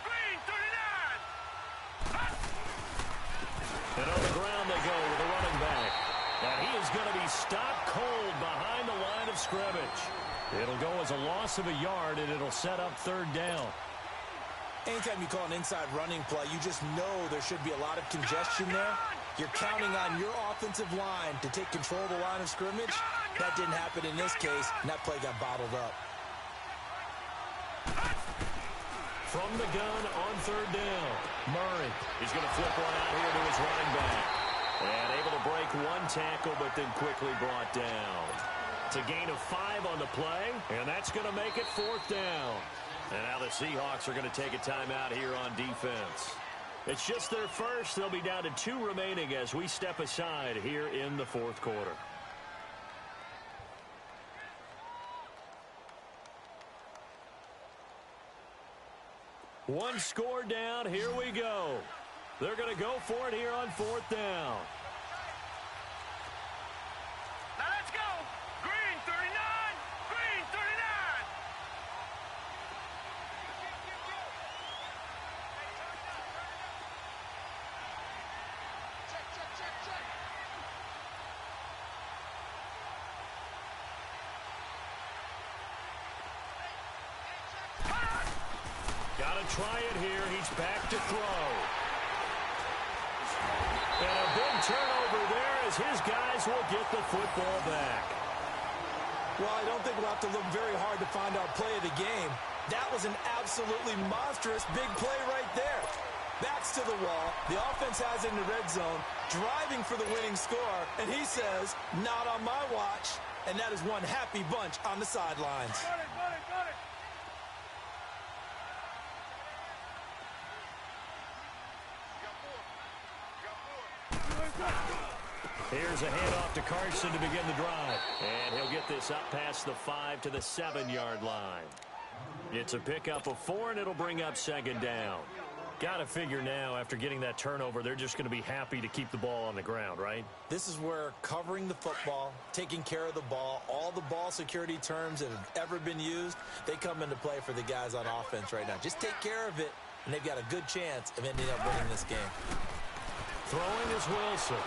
Green 39. And on the ground they go with a running back. And he is going to be stopped cold behind the line of scrimmage. It'll go as a loss of a yard, and it'll set up third down. Anytime you call an inside running play, you just know there should be a lot of congestion there. You're counting on your offensive line to take control of the line of scrimmage. That didn't happen in this case, and that play got bottled up. From the gun on third down, Murray. He's going to flip one out here to his running back. And able to break one tackle, but then quickly brought down. It's a gain of 5 on the play, and that's going to make it fourth down. And now the Seahawks are going to take a timeout here on defense. It's just their first. They'll be down to 2 remaining as we step aside here in the fourth quarter. One score down. Here we go. They're going to go for it here on fourth down. Now let's go. Green 39. Green 39. Got to try it here. He's back to throw. And a big turnover there as his guys will get the football back. Well, I don't think we'll have to look very hard to find our play of the game. That was an absolutely monstrous big play right there. Backs to the wall. The offense has it in the red zone, driving for the winning score. And he says, not on my watch. And that is one happy bunch on the sidelines. Got it. Here's a handoff to Carson to begin the drive. And he'll get this up past the 5 to the 7-yard line. It's a pickup of 4, and it'll bring up second down. Got to figure now, after getting that turnover, they're just going to be happy to keep the ball on the ground, right? This is where covering the football, taking care of the ball, all the ball security terms that have ever been used, they come into play for the guys on offense right now. Just take care of it, and they've got a good chance of ending up winning this game. Throwing is Wilson.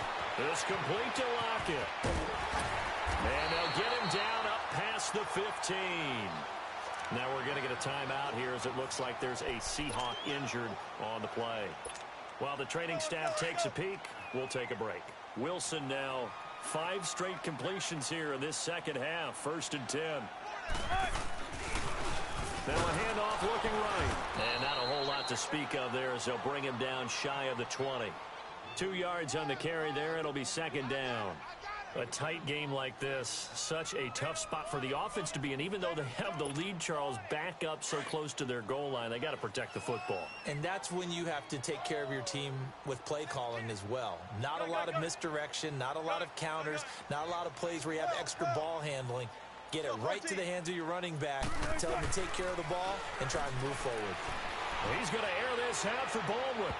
It's complete to Lockett. And they'll get him down up past the 15. Now we're going to get a timeout here as it looks like there's a Seahawk injured on the play. While the training staff takes a peek, we'll take a break. Wilson now 5 straight completions here in this second half. 1st and 10. Now a handoff looking right. And not a whole lot to speak of there as they'll bring him down shy of the 20. 2 yards on the carry there. It'll be second down. A tight game like this, such a tough spot for the offense to be in. Even though they have the lead, Charles, back up so close to their goal line, they got to protect the football. And that's when you have to take care of your team with play calling as well. Not a lot of misdirection, not a lot of counters, not a lot of plays where you have extra ball handling. Get it right to the hands of your running back. Tell him to take care of the ball and try and move forward. He's going to air this out for Baldwin.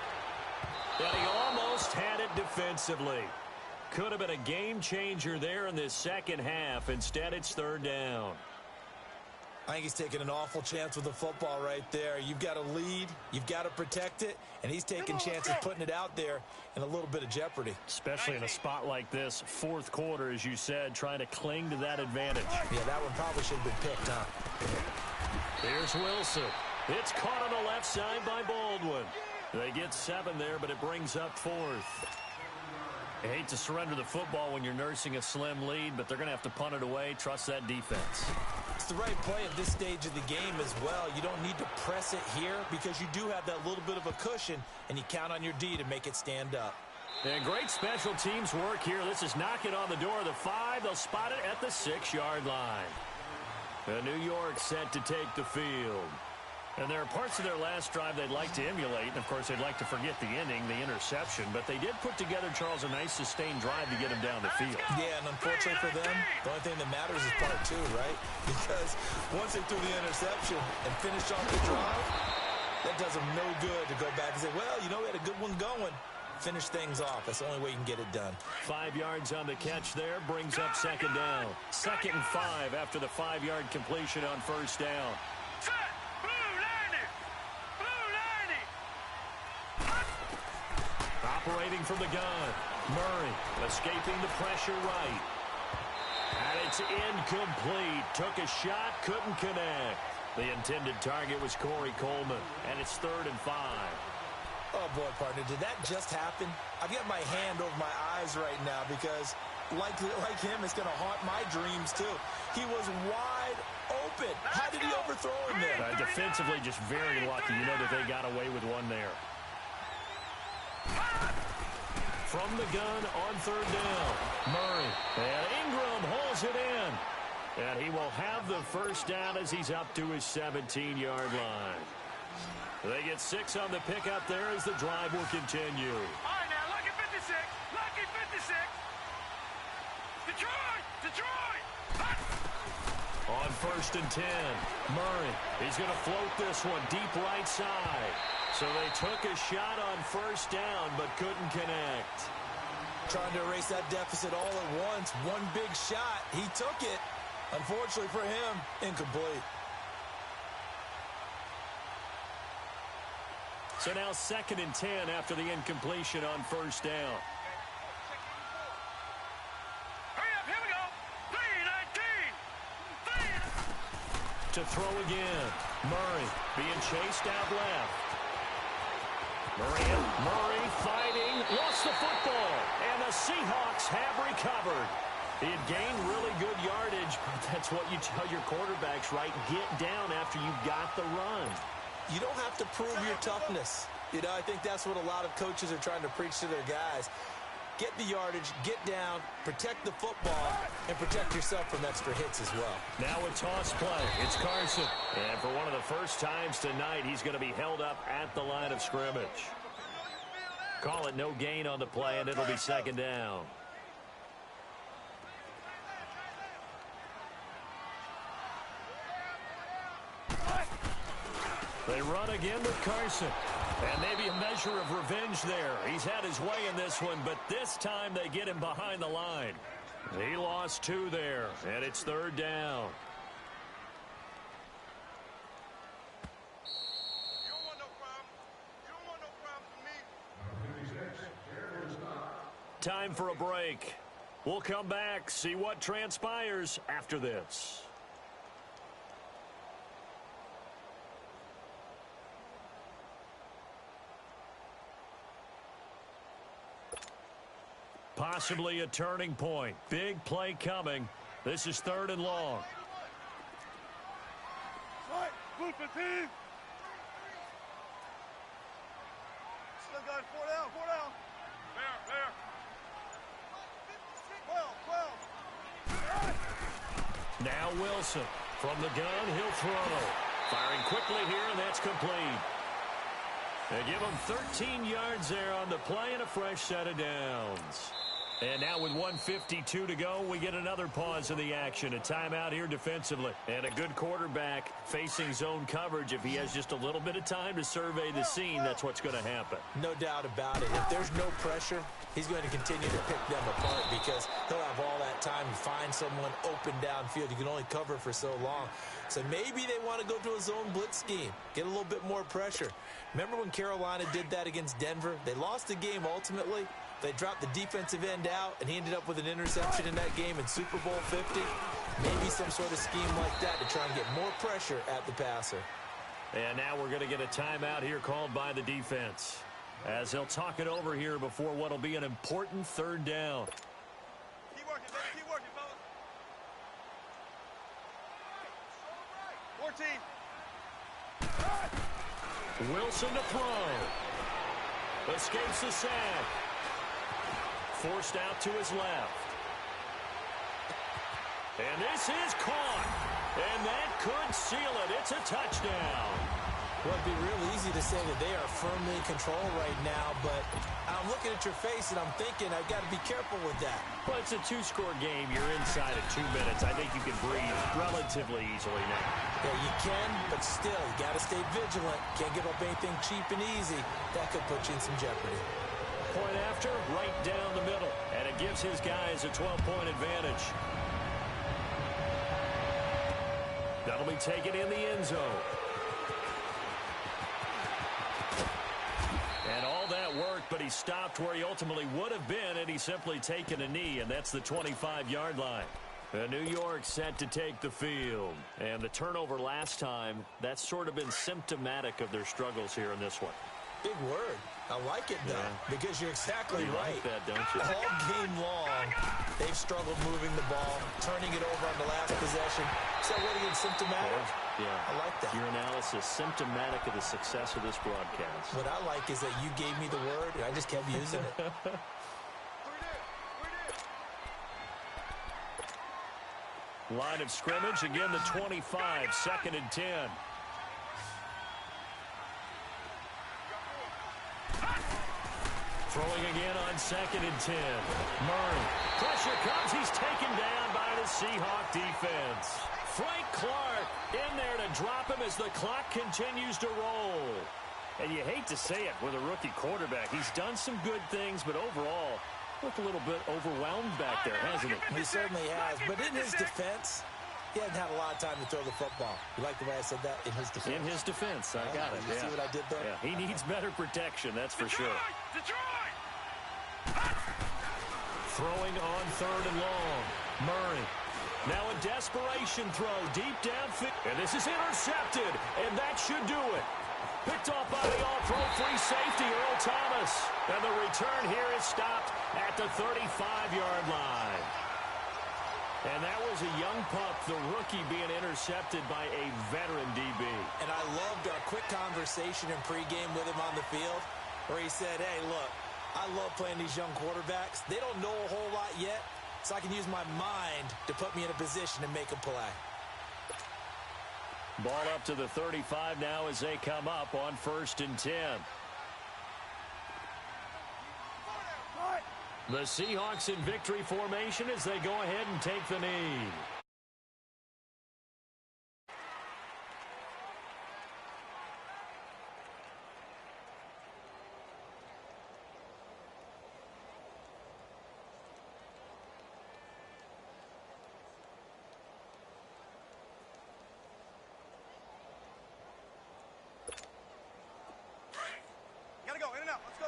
And he almost had it defensively. Could have been a game changer there in this second half. Instead, it's third down. I think he's taking an awful chance with the football right there. You've got to lead, you've got to protect it, and he's taking chances putting it out there in a little bit of jeopardy. Especially in a spot like this, fourth quarter, as you said, trying to cling to that advantage. Yeah, that one probably should have been picked, huh? Here's Wilson. It's caught on the left side by Baldwin. They get 7 there, but it brings up 4th. I hate to surrender the football when you're nursing a slim lead, but they're going to have to punt it away. Trust that defense. It's the right play at this stage of the game as well. You don't need to press it here because you do have that little bit of a cushion, and you count on your D to make it stand up. And great special teams work here. This is knocking on the door of the 5. They'll spot it at the 6-yard line. New York set to take the field. And there are parts of their last drive they'd like to emulate. And, of course, they'd like to forget the ending, the interception. But they did put together, Charles, a nice sustained drive to get him down the field. Yeah, and unfortunately for them, the only thing that matters is part 2, right? Because once they threw the interception and finished off the drive, that does them no good to go back and say, well, you know, we had a good one going. Finish things off. That's the only way you can get it done. 5 yards on the catch there, brings up second down. 2nd and 5 after the 5-yard completion on first down. Set. Blue 90. Blue 90. Operating from the gun. Murray escaping the pressure right. And it's incomplete. Took a shot, couldn't connect. The intended target was Corey Coleman, and it's 3rd and 5. Oh, boy, partner, did that just happen? I've got my hand over my eyes right now because, like him, it's going to haunt my dreams, too. He was wide open. How did he overthrow him there? Defensively, just very lucky. You know that they got away with one there. From the gun on 3rd down, Murray. And Ingram holds it in. And he will have the first down as he's up to his 17-yard line. They get 6 on the pickup there as the drive will continue. All right, now, lucky 56. Lucky 56. Detroit. On 1st and 10, Murray. He's going to float this one deep right side. So they took a shot on first down but couldn't connect. Trying to erase that deficit all at once. One big shot. He took it. Unfortunately for him, incomplete. So now 2nd and 10 after the incompletion on first down. Hurry up, here we go. 3-19. To throw again. Murray being chased out left. Murray fighting. Lost the football. And the Seahawks have recovered. He had gained really good yardage, but that's what you tell your quarterbacks, right? Get down after you got the run. You don't have to prove your toughness. You know, I think that's what a lot of coaches are trying to preach to their guys. Get the yardage, get down, protect the football, and protect yourself from extra hits as well. Now a toss play. It's Carson. And for one of the first times tonight, he's going to be held up at the line of scrimmage. Call it no gain on the play, and it'll be 2nd down. They run again with Carson. And maybe a measure of revenge there. He's had his way in this one, but this time they get him behind the line. He lost 2 there, and it's 3rd down. You don't want no problem. You don't want no problem with me. Time for a break. We'll come back, see what transpires after this. Possibly a turning point. Big play coming. This is 3rd and long. Right, blue 15. Still got 4 down. There. 12. Now Wilson. From the gun, he'll throw. Firing quickly here, and that's complete. They give him 13 yards there on the play and a fresh set of downs. And now with 1:52 to go, we get another pause in the action. A timeout here defensively. And a good quarterback facing zone coverage. If he has just a little bit of time to survey the scene, that's what's going to happen. No doubt about it. If there's no pressure, he's going to continue to pick them apart because he'll have all that time to find someone open downfield. You can only cover for so long. So maybe they want to go to a zone blitz scheme, get a little bit more pressure. Remember when Carolina did that against Denver? They lost the game ultimately. They dropped the defensive end out, and he ended up with an interception in that game in Super Bowl 50. Maybe some sort of scheme like that to try and get more pressure at the passer. And now we're going to get a timeout here called by the defense, as they'll talk it over here before what will be an important 3rd down. Keep working, baby. Keep working, fellas. 14. Wilson to throw. Escapes the sack. Forced out to his left. And this is caught. And that could seal it. It's a touchdown. Well, it'd be real easy to say that they are firmly in control right now, but I'm looking at your face and I'm thinking I've got to be careful with that. Well, it's a 2-score game. You're inside of 2 minutes. I think you can breathe relatively easily now. Yeah, you can, but still, you got to stay vigilant. Can't give up anything cheap and easy. That could put you in some jeopardy. Point after, right down the middle. And it gives his guys a 12-point advantage. That'll be taken in the end zone. And all that worked, but he stopped where he ultimately would have been, and he's simply taken a knee, and that's the 25-yard line. New York set to take the field. And the turnover last time, that's sort of been symptomatic of their struggles here in this one. Big word. I like it, though, because you're exactly right. Like that, don't you? All game long, they've struggled moving the ball, turning it over on the last possession. So what again, symptomatic? Yeah. I like that. Your analysis, symptomatic of the success of this broadcast. What I like is that you gave me the word, and I just kept using it. Line of scrimmage, again the 25, 2nd and 10. Throwing again on 2nd and 10. Murray. Pressure comes. He's taken down by the Seahawk defense. Frank Clark in there to drop him as the clock continues to roll. And you hate to say it with a rookie quarterback. He's done some good things, but overall, looked a little bit overwhelmed back there, hasn't he? He certainly has. But in his defense, he hasn't had a lot of time to throw the football. You like the way I said that? In his defense. In his defense. I got it. You see what I did there? Yeah. He needs better protection, that's for sure. Throwing on 3rd and long. Murray. Now a desperation throw deep downfield. And this is intercepted. And that should do it. Picked off by the all-pro free safety, Earl Thomas. And the return here is stopped at the 35-yard line. And that was a young pup, the rookie, being intercepted by a veteran DB. And I loved our quick conversation in pregame with him on the field where he said, hey, look, I love playing these young quarterbacks. They don't know a whole lot yet, so I can use my mind to put me in a position to make a play. Ball up to the 35 now as they come up on 1st and 10. The Seahawks in victory formation as they go ahead and take the knee. Gotta go, in and out, let's go.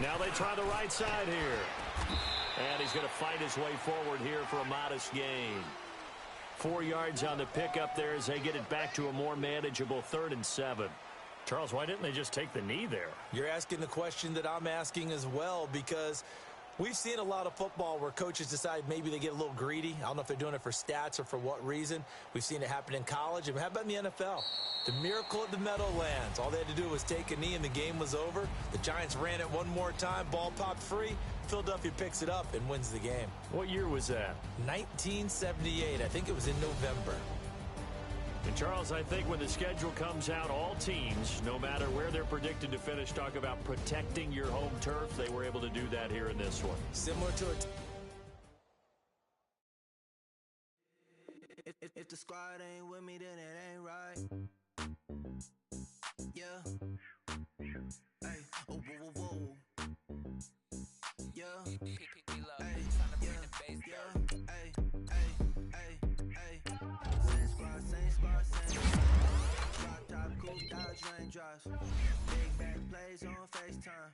Now they try the right side here. And he's going to fight his way forward here for a modest gain. 4 yards on the pickup there as they get it back to a more manageable 3rd and 7. Charles, why didn't they just take the knee there? You're asking the question that I'm asking as well, because we've seen a lot of football where coaches decide maybe they get a little greedy. I don't know if they're doing it for stats or for what reason. We've seen it happen in college. And how about in the NFL? The miracle at the Meadowlands. All they had to do was take a knee and the game was over. The Giants ran it one more time. Ball popped free. Philadelphia picks it up and wins the game. What year was that? 1978. I think it was in November. And Charles, I think when the schedule comes out, all teams, no matter where they're predicted to finish, talk about protecting your home turf. They were able to do that here in this one. Similar to it. If the squad ain't with me, then it ain't right. Yeah. Hey, oh, whoa, whoa, whoa. Yeah. Hey, yeah, yeah. Hey, hey, hey. Same squad, same squad, same squad. Drop top, coupe, Dodge raindrops. Big back plays on FaceTime.